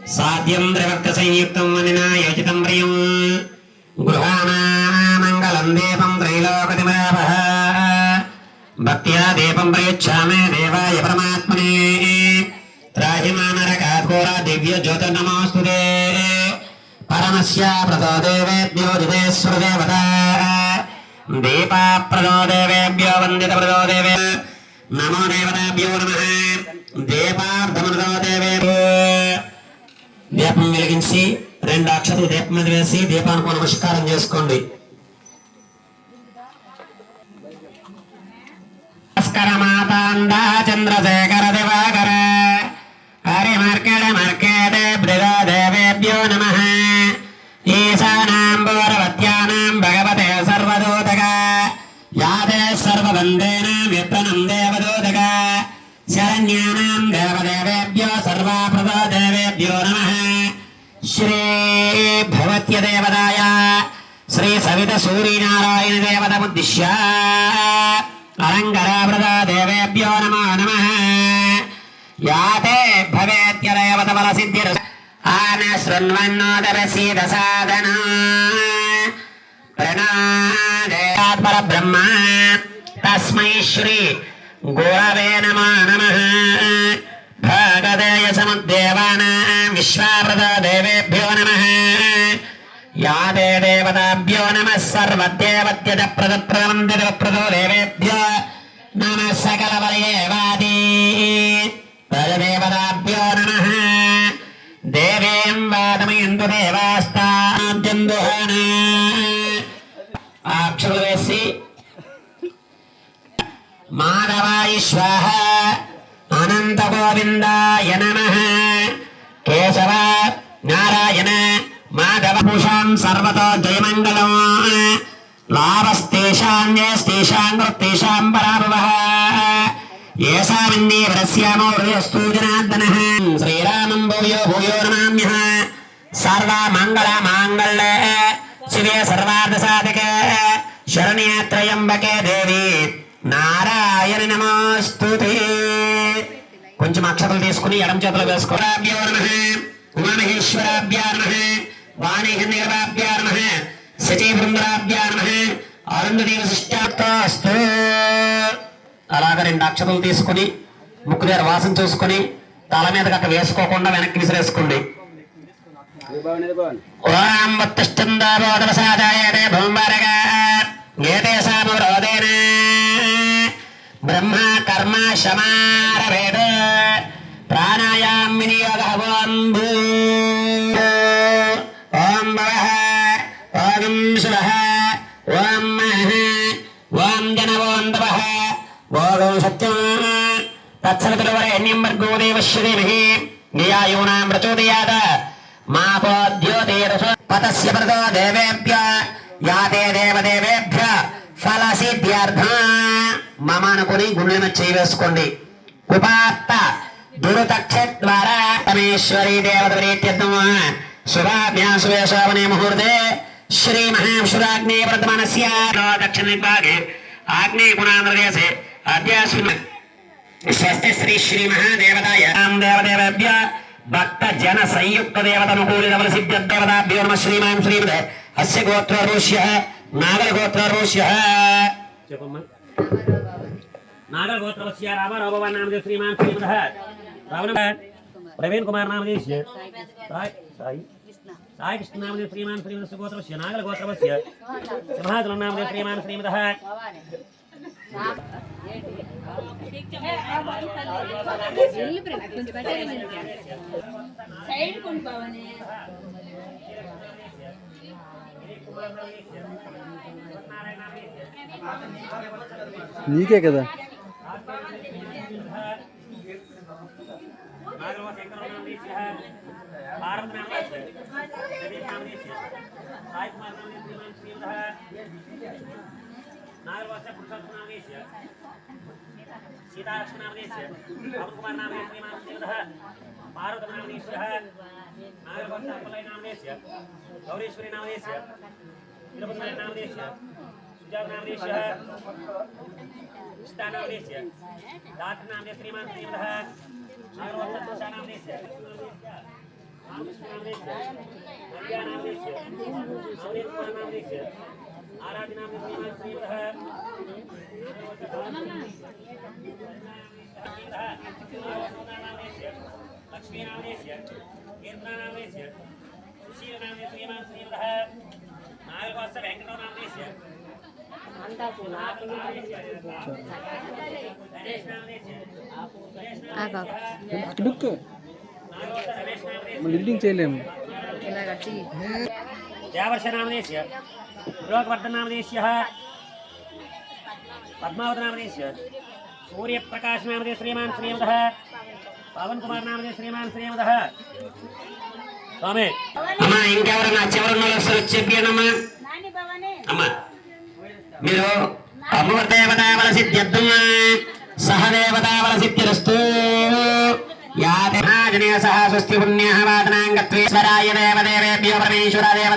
साध्यं त्रिभक्त संयुक्तं वनिना योजितं प्रियं गृहाणामङ्गलं दीपं त्रैलोक्यतिमावः भक्त्या दीपं प्रयच्छामि देवाय परमात्मने त्राहिमानरकाघोरा दिव्य ज्योतिर्नमोऽस्तुते परमस्य प्रदो देवेभ्यो जितेश्वर देवता दीपा प्रदो देवेभ्यो वन्दित प्रदो देवे नमो देवताभ्यो नमः दीपार्धमृतो देवेभ्यो దీపం వెలిగించి 2 అక్షతలు దీపం మీద వేసి దీపానికి నమస్కారం చేసుకోండి. నమస్కారమాతాండా చంద్రశేఖర దివాకర హరి మార్కెడ మార్కెడ బ్రదా దేవేభ్యో నమః ఈశానాం భూరవత్యానాం భగవతే సర్వదూతక యాదే సర్వవందేన విప్రణం దేవదూతక శరణ్యానాం దేవదేవేభ్యో సర్వాప్రదో దేవేభ్యో నమః श्री भगवत्य देवताय श्री सवित सूर्यनारायण देवतमुद्दिश्य अलङ्करावृता देवेभ्यो नमो नमः याते भवेत्य देवतबलसिद्धिर् आन शृण्वन्नोदरसीदसादन प्रणादेवात् परब्रह्म तस्मै श्री गुरवे नमो नमः भगदेय समुद्देवानां विश्वावृता देवेभ्यो नमः याते देवताभ्यो नमः सर्वदेवत्यजप्रदप्रवन्दितप्रदो देवेभ्यो नमः सकलवलयेवादी तदेवताभ्यो नमः देवीं वादमयन्तु देवास्ताद्यन्दुहाना अक्षरवेसि माधवाय स्वाहा अनंत गोविंदाय नमः केशव नारायण माधव भूषां सर्वतो जयमंगलम् लाभस्तेषां कृतेषां पराभवः येषामिन्दी वरस्यामो हृदयस्तु जनार्दनः श्रीरामं भूयो भूयो नमाम्यः सर्वमङ्गलमाङ्गल्ये शिवे सर्वार्थसाधके शरण्ये त्र्यम्बके देवी नारायण नमोस्तुते కొంచెం అక్షతలు తీసుకుని ఎడమ చేతిలో వేసుకోరాభ్యో నమః ఉమామహేశ్వరాభ్యో నమః వాణీహన్నిగర్భాభ్యో నమః శచీబృందరాభ్యో నమః అరుంధతి వశిష్టాస్తు అలాగే 2 అక్షతలు తీసుకుని ముక్కు దగ్గర వాసన చూసుకుని తల మీద గట్ట వేసుకోకుండా వెనక్కి విసిరేసుకోండి. ఓం వత్తిష్ఠందాబోధవసాదాయతే భూంబరగ ఏతేషామవరోధేన ब्रह्मा कर्म शमारभेद प्राणायाम विनियोग ओम ओम भवः ओम शिवः ओम महः ओम जनवोन्दवः ओम सत्यं तत्सवितुर्वरेण्यं भर्गो देवस्य धीमहि धियायूनां प्रचोदयात् मा पोद्योतिरसो पतस्य प्रदो देवेभ्यः याते देवदेवेभ्यः फलसिद्ध्यर्थं మమ అనుకుని గుండెల చేయి వేసుకోండి. ఉపాత్త దురుతక్షద్వారా పరమేశ్వరీ దేవతరీత్యర్థం శుభాభ్యాసువేశోవనే ముహూర్తే శ్రీ మహాశివరాగ్నే వర్తమానస్య దక్షిణ విభాగే ఆగ్నేయ గుణాంధ్రదేశే అద్యాస్మిన్ స్వస్తి శ్రీ శ్రీ మహాదేవతాయ దేవదేవేభ్య భక్త జన సంయుక్త దేవతనుకూలిత వలసిద్ధ దేవతాభ్యో నమః శ్రీమాన్ శ్రీమద్ అస్య గోత్రోర్వశ్యః నాగల గోత్రోర్వశ్యః नागर गोत्रवस्य रामराव भगवान नामदेव श्रीमान श्रीमदः रावण प्रवीण कुमार नामदेव साई कृष्ण नामदेव श्रीमान श्रीमदस्य गोत्रवस्य नागर गोत्रवस्य सिंहाचल नामदेव श्रीमान श्रीमदः సైడ్ కొండి బావనే నీకే కదా सीतालक्ष्मणामदेश्य पवन कुमार नामदेव श्रीमान श्रीमदः पार्वती नामदेश्यः नागरवंशापलय नामदेश्य गौरीश्वरी नामदेश्य तिरुपति नामदेश्य सुजात नामदेश्यः कृष्णा नामदेश्य दात्र नामदेव श्रीमान श्रीमदः नागरवंशा नामदेश्य लक्ष्मीनामदेश्य कीर्तनामदेश्य सुशीलनामदेश्य श्रीमान श्रीमदः नागरकोत्सव वेंकटनामदेश्य లుక్ మళ్ళీ ఎడిటింగ్ చేయలేము देवर्षनामदेश्य लोकवर्धननामदेश्यः पद्मावतनामदेश्य सूर्यप्रकाशनामदेश्य श्रीमान श्रीमदः पवन कुमार नामदेश्य श्रीमान श्रीमदः स्वामी అమ్మా ఇంకెవరన్నా చివరి వస్తారు చెప్పానమ్మా అమ్మా మీరు అమృతదేవతావల సిద్ధ్యర్థం సహదేవతావల సిద్ధిరస్తు యాజనే సహ స్వస్తి పుణ్యః వాదనాంగత్వేశ్వరాయ దేవదేవేభ్యో పరమేశ్వర దేవ